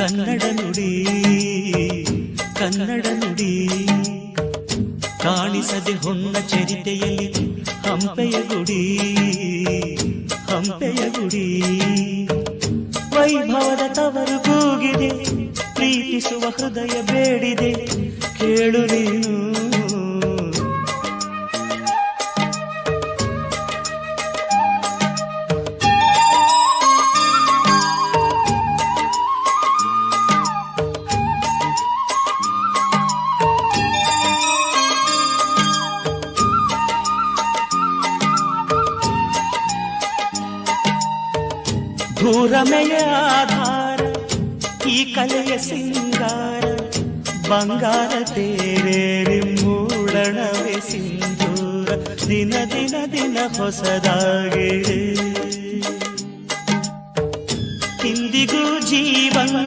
ಕನ್ನಡ ನುಡಿ ಕನ್ನಡ ನುಡಿ ಕಾಣಿಸದೆ ಹೊನ್ನ ಚರಿತೆಯಲ್ಲಿ ಹಂಪೆಯ ಗುಡಿ ಹಂಪೆಯ ಗುಡಿ ವೈಭವದ ತವರು ಕೂಗಿದೆ ಪ್ರೀತಿಸುವ ಹೃದಯ ಬೇಡಿದೆ ಕೇಳು ನೀನು ಧೂರಮೆಯ ಆಧಾರ ಈ ಕಲೆಯ ಸಿಂಗಾರ ಬಂಗಾರ ತೇರೇರಿ ಮೂಡಣವೇ ಸಿಂಧೂರ ದಿನ ದಿನ ದಿನ ಹೊಸದಾಗಿದೆ ಇಂದಿಗೂ ಜೀವನ